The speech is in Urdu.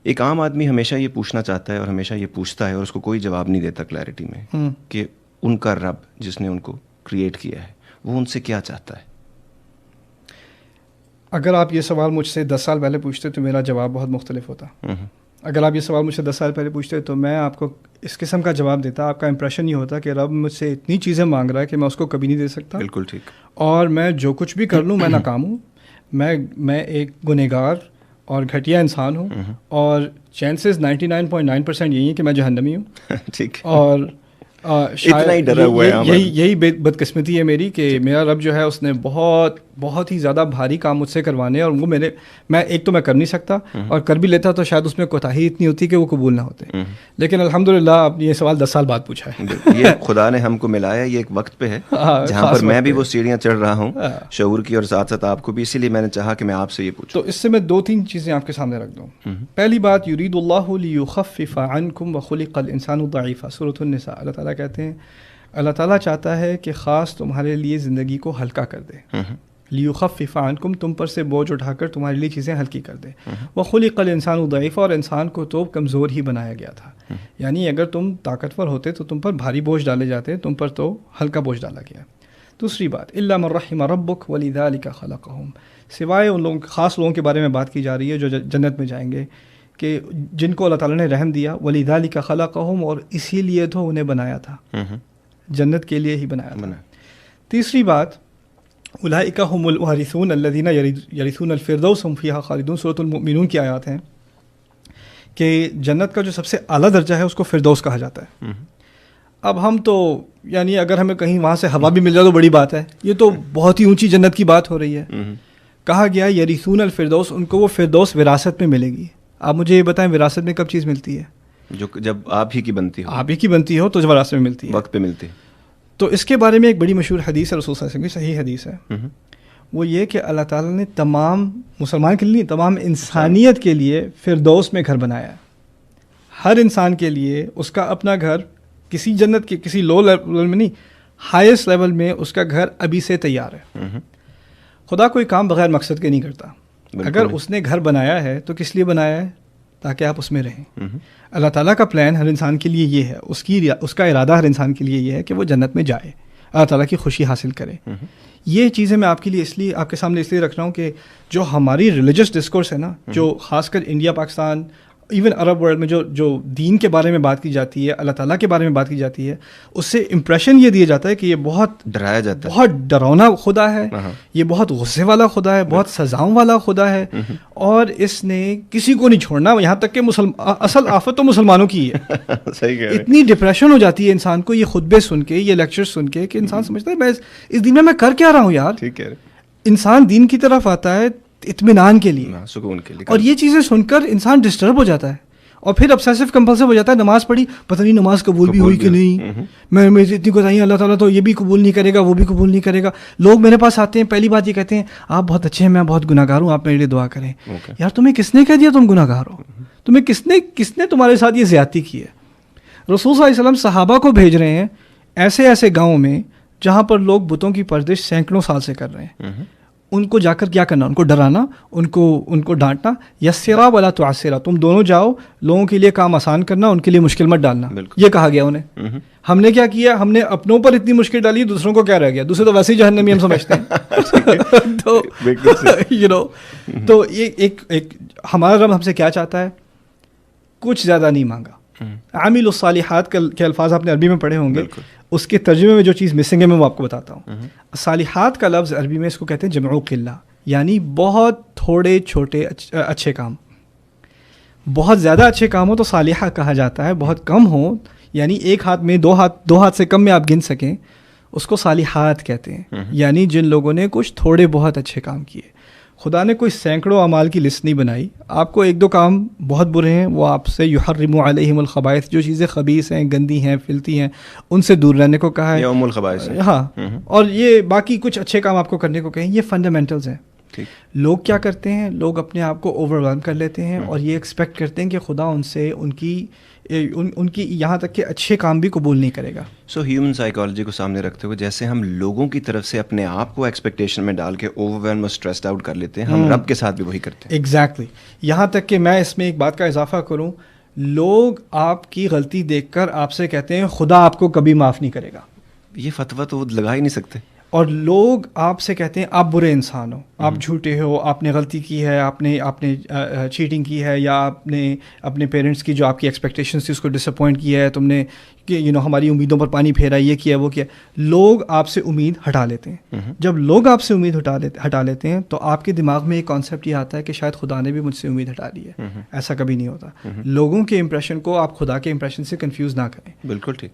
ایک عام آدمی ہمیشہ یہ پوچھنا چاہتا ہے اور ہمیشہ یہ پوچھتا ہے اور اس کو کوئی جواب نہیں دیتا کلیئرٹی میں کہ ان کا رب جس نے ان کو کریٹ کیا ہے وہ ان سے کیا چاہتا ہے. اگر آپ یہ سوال مجھ سے 10 سال پہلے پوچھتے تو میرا جواب بہت مختلف ہوتا. اگر آپ یہ سوال مجھ سے 10 سال پہلے پوچھتے تو میں آپ کو اس قسم کا جواب دیتا. آپ کا امپریشن یہ ہوتا کہ رب مجھ سے اتنی چیزیں مانگ رہا ہے کہ میں اس کو کبھی نہیں دے سکتا. بالکل ٹھیک. اور میں جو کچھ بھی کر لوں میں ناکام ہوں. میں ایک گنہگار اور گھٹیا انسان ہوں اور چانسز 99.9% یہی ہیں کہ میں جہنمی ہوں. ٹھیک. اور یہی بدقسمتی ہے میری کہ میرا رب جو ہے اس نے بہت ہی زیادہ بھاری کام مجھ سے کروانے اور وہ میں ایک تو میں کر نہیں سکتا اور کر بھی لیتا تو شاید اس میں کوتاہی اتنی ہوتی کہ وہ قبول نہ ہوتے. لیکن الحمدللہ آپ نے یہ سوال 10 سال بعد پوچھا ہے. یہ خدا نے ہم کو ملایا, یہ ایک وقت پہ ہے جہاں پر میں بھی وہ سیڑھیاں چڑھ رہا ہوں شعور کی, اور ساتھ ساتھ آپ کو بھی, اسی لیے میں نے چاہا کہ میں آپ سے یہ پوچھوں. تو اس سے میں 2-3 چیزیں آپ کے سامنے رکھ دوں. پہلی بات, یرید اللہ لیخفف عنکم وخلق الانسان ضعیفا, سورۃ النساء. اللہ تعالیٰ کہتے ہیں اللہ تعالیٰ چاہتا ہے کہ خاص تمہارے لیے زندگی کو ہلکا کر دے. لیخفف عنکم, تم پر سے بوجھ اٹھا کر تمہارے لیے چیزیں ہلکی کر دے. وخلق الانسان ضعیفا, اور انسان کو تو کمزور ہی بنایا گیا تھا. یعنی اگر تم طاقتور ہوتے تو تم پر بھاری بوجھ ڈالے جاتے, تم پر تو ہلکا بوجھ ڈالا گیا. دوسری بات, الا من رحم ربک ولذلک خلقہم, سوائے ان لوگوں, خاص لوگوں کے بارے میں بات کی جا رہی ہے جو جنت میں جائیں گے, کہ جن کو اللہ تعالیٰ نے رحم دیا. ولذلک خلقہم, اور اسی لیے تو انہیں بنایا تھا, جنت کے لیے ہی بنایا تھا. تیسری بات, اولئک هم الوارثون الذین یرثون الفردوس هم فیہا خالدون, سورۃ المؤمنون کی آیات ہیں کہ جنت کا جو سب سے اعلیٰ درجہ ہے اس کو فردوس کہا جاتا ہے. اب ہم تو یعنی اگر ہمیں کہیں وہاں سے ہوا بھی مل جائے تو بڑی بات ہے, یہ تو بہت ہی اونچی جنت کی بات ہو رہی ہے. کہا گیا یرثون الفردوس, ان کو وہ فردوس وراثت میں ملے گی. آپ مجھے یہ بتائیں وراثت میں کب چیز ملتی ہے؟ جو جب آپ ہی کی بنتی ہو. آپ ہی کی بنتی ہو تو وراثت میں ملتی ہے, وقت پہ ملتی ہے. تو اس کے بارے میں ایک بڑی مشہور حدیث ہے رسول صلی اللہ علیہ وسلم کی, صحیح حدیث ہے. وہ یہ کہ اللہ تعالیٰ نے تمام مسلمان کے لیے, تمام انسانیت کے لیے فردوس میں گھر بنایا ہے. ہر انسان کے لیے اس کا اپنا گھر, کسی جنت کے کسی لو لیول میں نہیں, ہائیسٹ لیول میں اس کا گھر ابھی سے تیار ہے. خدا کوئی کام بغیر مقصد کے نہیں کرتا. اگر اس نے گھر بنایا ہے تو کس لیے بنایا ہے؟ تاکہ آپ اس میں رہیں. اللہ تعالیٰ کا پلان ہر انسان کے لیے یہ ہے, اس کا ارادہ ہر انسان کے لیے یہ ہے کہ وہ جنت میں جائے, اللہ تعالیٰ کی خوشی حاصل کرے. یہ چیزیں میں آپ کے لیے اس لیے آپ کے سامنے اس لیے رکھ رہا ہوں کہ جو ہماری ریلیجس ڈسکورس ہے نا, جو خاص کر India, Pakistan, even Arab world میں جو دین کے بارے میں بات کی جاتی ہے, اللہ تعالیٰ کے بارے میں بات کی جاتی ہے, اس سے امپریشن یہ دیا جاتا ہے کہ یہ بہت ڈرایا جاتا ہے, بہت ڈرونا خدا ہے, یہ بہت غصے والا خدا ہے, بہت سزاؤں والا خدا ہے, اور اس نے کسی کو نہیں چھوڑنا, یہاں تک کہ اصل آفت تو مسلمانوں کی ہے. اتنی ڈپریشن ہو جاتی ہے انسان کو یہ خطبے سن کے, یہ لیکچر سن کے, کہ انسان سمجھتا ہے میں اس دین میں کر کیا رہا ہوں یار. انسان دین کی طرف آتا ہے اطمینان کے لیے, سکون کے لیے, اور یہ چیزیں سن کر انسان ڈسٹرب ہو جاتا ہے اور پھر obsessive compulsive ہو جاتا ہے. نماز پڑھی, پتہ نہیں نماز قبول بھی ہوئی کہ نہیں, میں اتنی کوتاہیاں, اللہ تعالیٰ تو یہ بھی قبول نہیں کرے گا, وہ بھی قبول نہیں کرے گا. لوگ میرے پاس آتے ہیں, پہلی بات یہ کہتے ہیں آپ بہت اچھے ہیں, میں بہت گناہ گار ہوں, آپ میرے لیے دعا کریں. یار تمہیں کس نے کہہ دیا تم گناہ گار ہو؟ تمہیں کس نے تمہارے ساتھ یہ زیادتی کی ہے؟ رسول صلی اللہ علیہ وسلم صحابہ کو بھیج رہے ہیں ایسے گاؤں میں جہاں پر لوگ بتوں کی پرورش سینکڑوں سال سے کر رہے ہیں. ان کو جا کر کیا کرنا؟ ان کو ڈرانا, ان کو ڈانٹنا. یسرا ولا تعسرا, تم دونوں جاؤ, لوگوں کے لیے کام آسان کرنا, ان کے لیے مشکل مت ڈالنا. یہ کہا گیا انہیں. ہم نے کیا کیا؟ ہم نے اپنوں پر اتنی مشکل ڈالی, دوسروں کو کیا رہ گیا؟ دوسرے تو ویسے ہی جہنمی ہم سمجھتے ہیں. تو یہ ایک ہمارا رب ہم سے کیا چاہتا ہے؟ کچھ زیادہ نہیں مانگا. عامل الصالحات کے الفاظ آپ نے عربی میں پڑھے ہوں گے, اس کے ترجمے میں جو چیز مسنگ ہے میں وہ آپ کو بتاتا ہوں. صالحات کا لفظ عربی میں اس کو کہتے ہیں جمع قلہ, یعنی بہت تھوڑے چھوٹے اچھے کام. بہت زیادہ اچھے کام ہو تو صالحہ کہا جاتا ہے, بہت کم ہو یعنی ایک ہاتھ میں دو ہاتھ سے کم میں آپ گن سکیں, اس کو صالحات کہتے ہیں. یعنی جن لوگوں نے کچھ تھوڑے بہت اچھے کام کیے. خدا نے کوئی سینکڑوں اعمال کی لسٹ نہیں بنائی. آپ کو ایک دو کام بہت برے ہیں, وہ آپ سے یحرم علیہم الخبائث, جو چیزیں خبیث ہیں, گندی ہیں, فلتی ہیں, ان سے دور رہنے کو کہا ہے. یہ ام الخبائث ہے. ہاں, اور یہ باقی کچھ اچھے کام آپ کو کرنے کو کہیں. یہ فنڈامنٹلز ہیں. لوگ کیا کرتے ہیں, لوگ اپنے آپ کو اوور ویلم کر لیتے ہیں اور یہ ایکسپیکٹ کرتے ہیں کہ خدا ان سے ان کی یہاں تک کہ اچھے کام بھی قبول نہیں کرے گا. سو ہیومن سائیکالوجی کو سامنے رکھتے ہوئے جیسے ہم لوگوں کی طرف سے اپنے آپ کو ایکسپیکٹیشن میں ڈال کے اوور ویلم اور اسٹریسڈ آؤٹ کر لیتے ہیں, ہم رب کے ساتھ بھی وہی کرتے ہیں. ایگزیکٹلی. یہاں تک کہ میں اس میں ایک بات کا اضافہ کروں, لوگ آپ کی غلطی دیکھ کر آپ سے کہتے ہیں خدا آپ کو کبھی معاف نہیں کرے گا. یہ فتویٰ تو وہ لگا ہی نہیں سکتے. اور لوگ آپ سے کہتے ہیں آپ برے انسان ہو, آپ جھوٹے ہو, آپ نے غلطی کی ہے, آپ نے چیٹنگ کی ہے, یا آپ نے اپنے پیرنٹس کی جو آپ کی ایکسپیکٹیشنس تھی اس کو ڈس اپوائنٹ کیا ہے, تم نے کہ ہماری امیدوں پر پانی پھیرا, یہ کیا وہ کیا. لوگ آپ سے امید ہٹا لیتے ہیں. جب لوگ آپ سے امید ہٹا لیتے ہیں تو آپ کے دماغ میں ایک کانسیپٹ یہ آتا ہے کہ شاید خدا نے بھی مجھ سے امید ہٹا لی ہے. ایسا کبھی نہیں ہوتا. لوگوں کے امپریشن کو آپ خدا کے امپریشن سے کنفیوز نہ کریں. بالکل ٹھیک.